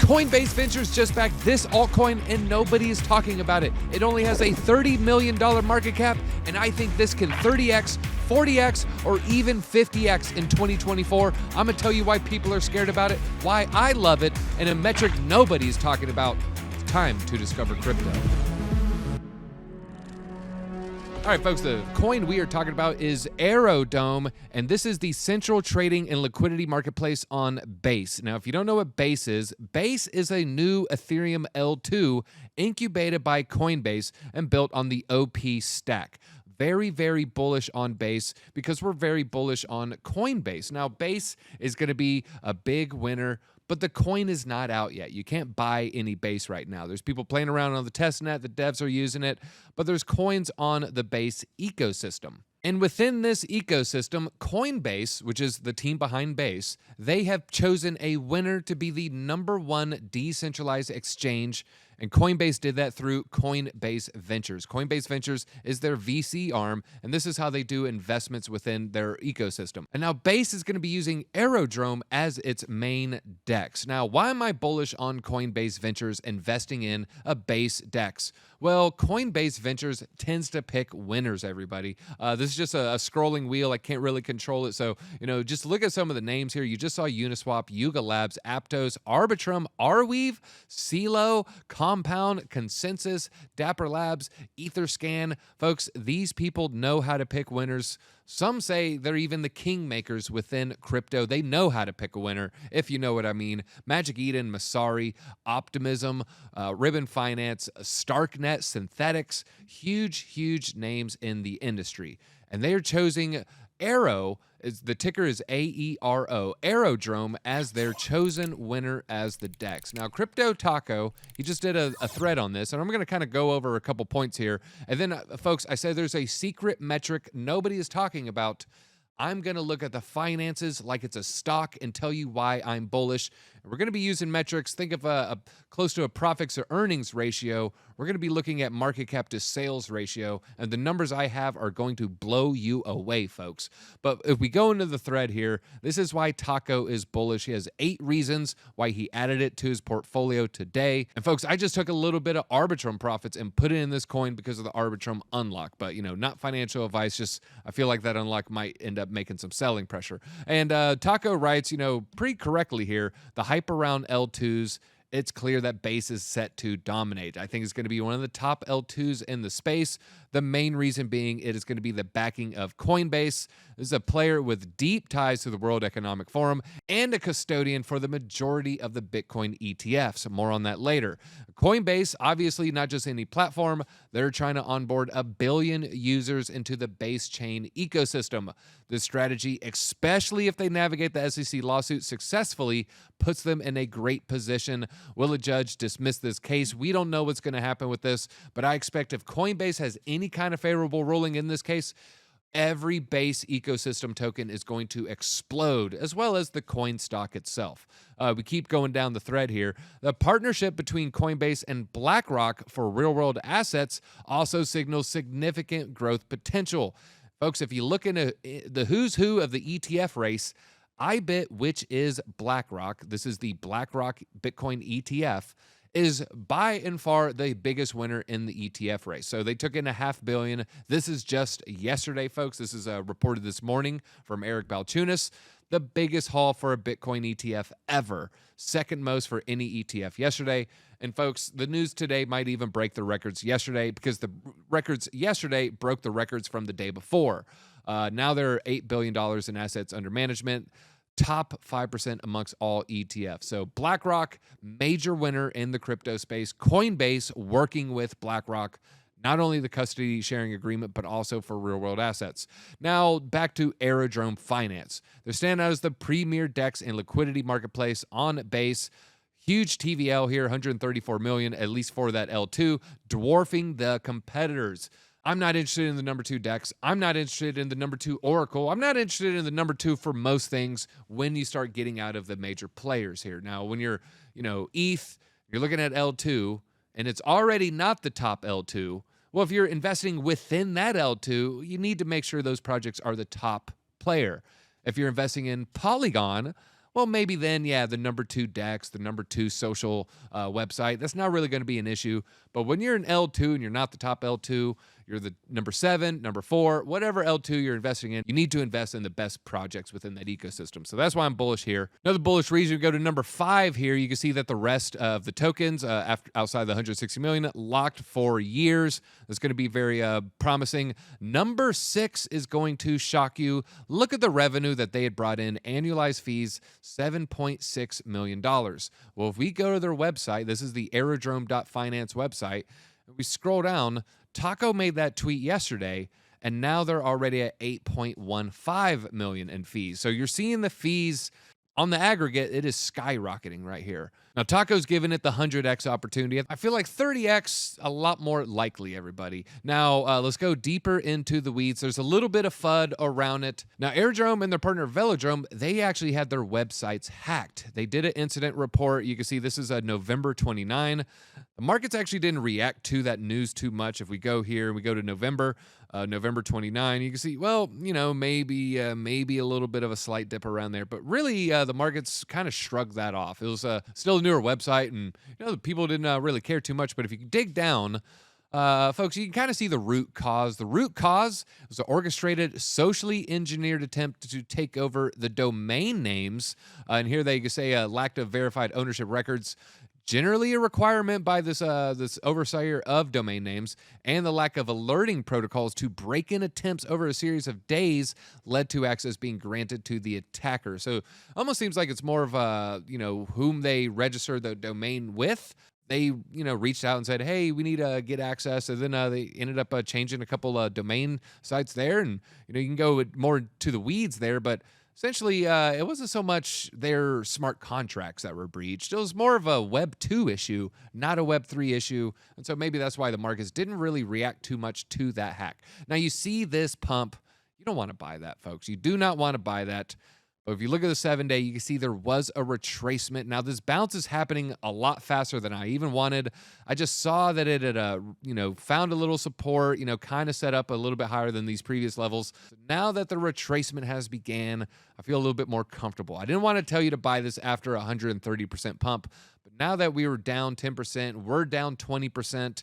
Coinbase Ventures just backed this altcoin and nobody is talking about it. It only has a $30 million market cap, and I think this can 30x, 40x, or even 50x in 2024. I'm going to tell you why people are scared about it, why I love it, and a metric nobody's talking about. It's time to discover crypto. All right, folks, the coin we are talking about is Aerodome, and this is the central trading and liquidity marketplace on Base. Now, if you don't know what Base is a new Ethereum L2 incubated by Coinbase and built on the OP stack. Very, very bullish on Base because we're very bullish on Coinbase. Now, Base is going to be a big winner, but the coin is not out yet. You can't buy any Base right now. There's people playing around on the testnet. The devs are using it, but there's coins on the Base ecosystem. And within this ecosystem, Coinbase, which is the team behind Base, they have chosen a winner to be the #1 decentralized exchange. And Coinbase did that through Coinbase Ventures. Coinbase Ventures is their VC arm, and this is how they do investments within their ecosystem. And now Base is going to be using Aerodome as its main DEX. Now, why am I bullish on Coinbase Ventures investing in a Base DEX? Well, Coinbase Ventures tends to pick winners, everybody. This is just a scrolling wheel. I can't really control it. So, just look at some of the names here. You just saw Uniswap, Yuga Labs, Aptos, Arbitrum, Arweave, CeeLo, Compound, Consensus, Dapper Labs, Etherscan. Folks, these people know how to pick winners. Some say they're even the kingmakers within crypto. They know how to pick a winner, if you know what I mean. Magic Eden, Masari, Optimism, Ribbon Finance, Starknet, Synthetics, huge names in the industry. And they are choosing Aero, the ticker is AERO, Aerodrome, as their chosen winner as the DEX. Now, Crypto Taco, he just did a thread on this, and I'm going to kind of go over a couple points here. And then, folks, I said there's a secret metric nobody is talking about. I'm going to look at the finances like it's a stock and tell you why I'm bullish. And we're going to be using metrics. Think of a close to a profits or earnings ratio. We're going to be looking at market cap to sales ratio, and the numbers I have are going to blow you away, folks. But if we go into the thread here, this is why Taco is bullish. He has 8 reasons why he added it to his portfolio today. And folks, I just took a little bit of Arbitrum profits and put it in this coin because of the Arbitrum unlock. But, not financial advice, just I feel like that unlock might end up making some selling pressure. And Taco writes, pretty correctly here, the hype around L2s, it's clear that Base is set to dominate. I think it's going to be one of the top L2s in the space. The main reason being it is going to be the backing of Coinbase. This is a player with deep ties to the World Economic Forum and a custodian for the majority of the Bitcoin ETFs. More on that later. Coinbase, obviously not just any platform. They're trying to onboard 1 billion users into the Base chain ecosystem. This strategy, especially if they navigate the SEC lawsuit successfully, puts them in a great position. Will a judge dismiss this case? We don't know what's going to happen with this, but I expect if Coinbase has any kind of favorable ruling in this case, every Base ecosystem token is going to explode, as well as the coin stock itself. We keep going down the thread here. The partnership between Coinbase and BlackRock for real-world assets also signals significant growth potential. Folks, if you look into the who's who of the ETF race, IBIT, which is BlackRock, this is the BlackRock Bitcoin ETF, is by and far the biggest winner in the ETF race. So they took in $500 million. This is just yesterday, folks. This is reported this morning from Eric Balchunas. The biggest haul for a Bitcoin ETF ever. Second most for any ETF yesterday. And folks, the news today might even break the records yesterday because the records yesterday broke the records from the day before. Now there are $8 billion in assets under management. Top 5% amongst all ETFs. So BlackRock, major winner in the crypto space. Coinbase working with BlackRock, not only the custody sharing agreement, but also for real world assets. Now back to Aerodrome Finance. They stand out as the premier DEX and liquidity marketplace on Base. Huge TVL here, 134 million, at least for that L2, dwarfing the competitors. I'm not interested in the #2 DEX. I'm not interested in the #2 Oracle. I'm not interested in the #2 for most things when you start getting out of the major players here. Now, when you're, ETH, you're looking at L2, and it's already not the top L2. Well, if you're investing within that L2, you need to make sure those projects are the top player. If you're investing in Polygon, well, maybe then, yeah, the number 2 DEX, the number 2 social website, that's not really going to be an issue. But when you're an L2 and you're not the top L2, you're the number 7, number 4, whatever L2 you're investing in, you need to invest in the best projects within that ecosystem. So that's why I'm bullish here. Another bullish reason, we go to number 5 here, you can see that the rest of the tokens outside the 160 million locked for years. That's going to be very promising. Number 6 is going to shock you. Look at the revenue that they had brought in, annualized fees, $7.6 million. Well, if we go to their website, this is the aerodrome.finance website, we scroll down, Taco made that tweet yesterday, and now they're already at 8.15 million in fees. So you're seeing the fees on the aggregate, it is skyrocketing right here. Now, Taco's giving it the 100x opportunity. I feel like 30x, a lot more likely, everybody. Now, let's go deeper into the weeds. There's a little bit of FUD around it. Now, Aerodrome and their partner Velodrome, they actually had their websites hacked. They did an incident report. You can see this is November 29. The markets actually didn't react to that news too much. If we go here and we go to November 29, you can see, well, you know, maybe a little bit of a slight dip around there. But really, the markets kind of shrugged that off. It was still a newer website, and you know, the people didn't really care too much. But if you dig down, folks, you can kind of see the root cause. The root cause was an orchestrated, socially engineered attempt to take over the domain names. And here they say lack of verified ownership records. Generally a requirement by this oversight of domain names, and the lack of alerting protocols to break in attempts over a series of days led to access being granted to the attacker. So almost seems like it's more of a, you know, whom they register the domain with. They, you know, reached out and said, hey, we need to get access. And then they ended up changing a couple domain sites there. And, you know, you can go more to the weeds there, but essentially, it wasn't so much their smart contracts that were breached. It was more of a Web 2 issue, not a Web 3 issue. And so maybe that's why the markets didn't really react too much to that hack. Now, you see this pump. You don't want to buy that, folks. You do not want to buy that. But if you look at the 7-day, you can see there was a retracement. Now, this bounce is happening a lot faster than I even wanted. I just saw that it had, you know, found a little support, you know, kind of set up a little bit higher than these previous levels. So now that the retracement has began, I feel a little bit more comfortable. I didn't want to tell you to buy this after a 130% pump, but now that we were down 10%, we're down 20%.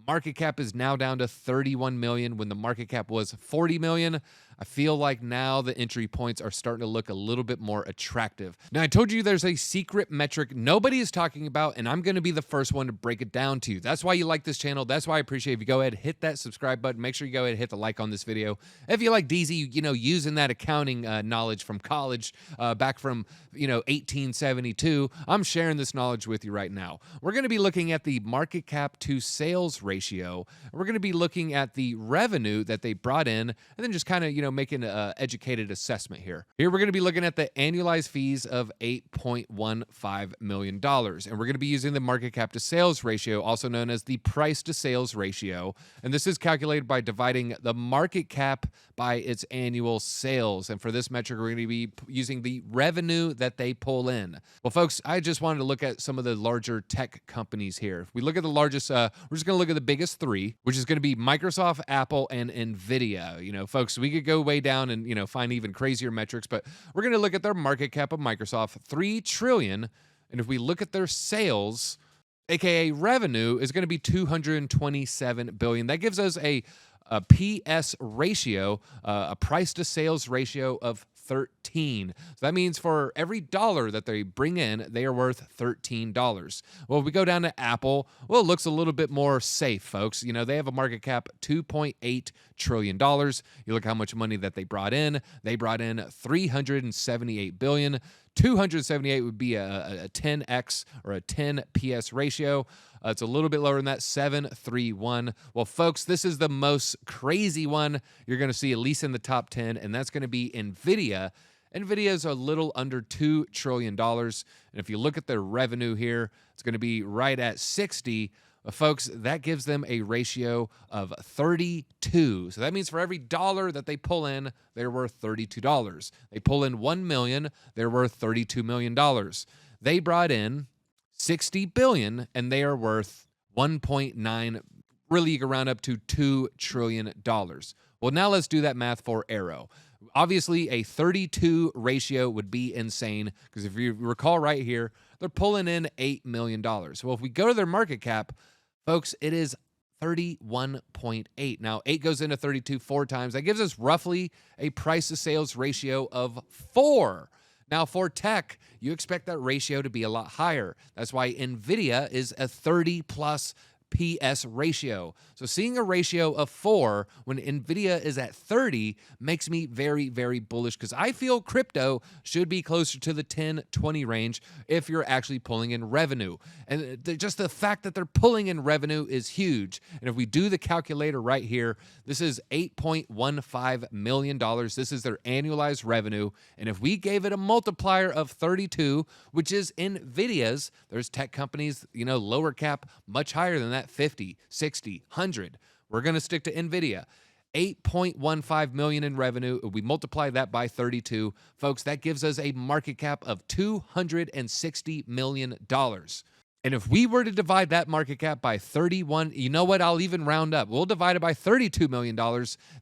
Market cap is now down to 31 million when the market cap was 40 million. I feel like now the entry points are starting to look a little bit more attractive. Now, I told you there's a secret metric nobody is talking about, and I'm going to be the first one to break it down to you. That's why you like this channel. That's why I appreciate if you go ahead, hit that subscribe button. Make sure you go ahead and hit the like on this video. If you like DZ, you know, using that accounting knowledge from college back from, you know, 1872, I'm sharing this knowledge with you right now. We're going to be looking at the market cap to sales ratio. We're going to be looking at the revenue that they brought in, and then just kind of, you know, making an educated assessment here. Here we're going to be looking at the annualized fees of $8.15 million. And we're going to be using the market cap to sales ratio, also known as the price to sales ratio. And this is calculated by dividing the market cap by its annual sales. And for this metric, we're going to be using the revenue that they pull in. Well, folks, I just wanted to look at some of the larger tech companies here. If we look at the largest, we're just going to look at the biggest 3, which is going to be Microsoft, Apple, and Nvidia. You know, folks, we could go way down and, you know, find even crazier metrics, but we're going to look at their market cap of Microsoft, 3 trillion. And if we look at their sales, aka revenue, is going to be 227 billion. That gives us a PS ratio, a price to sales ratio of 13. So that means for every dollar that they bring in, they are worth $13. Well, if we go down to Apple, well, it looks a little bit more safe, folks. You know, they have a market cap $2.8 trillion. You look how much money that they brought in. They brought in 378 billion. 278 would be a 10x or a 10 PS ratio. It's a little bit lower than that, 731. Well, folks, this is the most crazy one you're going to see, at least in the top 10, and that's going to be Nvidia. Nvidia is a little under $2 trillion. And if you look at their revenue here, it's going to be right at 60. Folks, that gives them a ratio of 32. So that means for every dollar that they pull in, they're worth $32. They pull in 1 million, they're worth $32 million. They brought in 60 billion, and they are worth 1.9, really you can round up to $2 trillion. Well, now let's do that math for Arrow. Obviously, a 32 ratio would be insane because if you recall right here, they're pulling in $8 million. Well, if we go to their market cap, folks, it is 31.8. Now, 8 goes into 32 4 times. That gives us roughly a price to sales ratio of 4. Now, for tech, you expect that ratio to be a lot higher. That's why NVIDIA is a 30 plus PS ratio. So seeing a ratio of 4 when NVIDIA is at 30 makes me very, very bullish because I feel crypto should be closer to the 10-20 range if you're actually pulling in revenue. And just the fact that they're pulling in revenue is huge. And if we do the calculator right here, this is $8.15 million. This is their annualized revenue. And if we gave it a multiplier of 32, which is NVIDIA's, there's tech companies, lower cap, much higher than that, 50, 60, 100. We're going to stick to NVIDIA. 8.15 million in revenue. We multiply that by 32. Folks, that gives us a market cap of $260 million. And if we were to divide that market cap by 31, you know what? I'll even round up. We'll divide it by $32 million.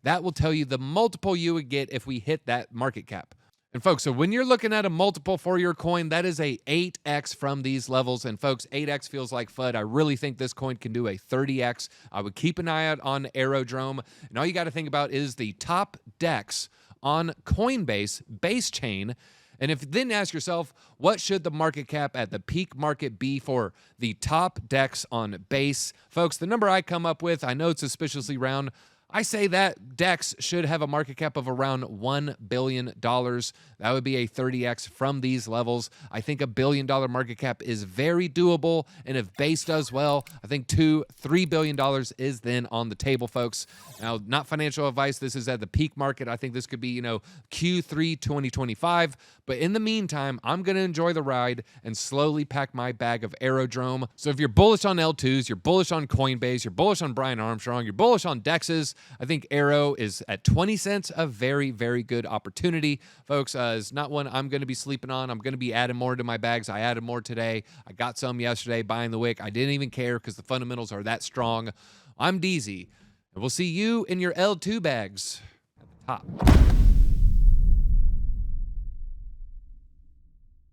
That will tell you the multiple you would get if we hit that market cap. And folks, so when you're looking at a multiple for your coin, that is a 8x from these levels. And folks, 8x feels like FUD. I really think this coin can do a 30x. I would keep an eye out on Aerodrome. And all you got to think about is the top DEX on Coinbase base chain. And if then ask yourself, what should the market cap at the peak market be for the top DEX on base? Folks, the number I come up with, I know it's suspiciously round. I say that DEX should have a market cap of around $1 billion. That would be a 30x from these levels. I think $1 billion market cap is very doable. And if base does well, I think $2-3 billion is then on the table, folks. Now, not financial advice. This is at the peak market. I think this could be, Q3 2025. But in the meantime, I'm going to enjoy the ride and slowly pack my bag of Aerodrome. So if you're bullish on L2s, you're bullish on Coinbase, you're bullish on Brian Armstrong, you're bullish on DEXs, I think Aero is at 20 cents, a very, very good opportunity. Folks, it's not one I'm going to be sleeping on. I'm going to be adding more to my bags. I added more today. I got some yesterday buying the wick. I didn't even care because the fundamentals are that strong. I'm DZ, and we'll see you in your L2 bags at the top.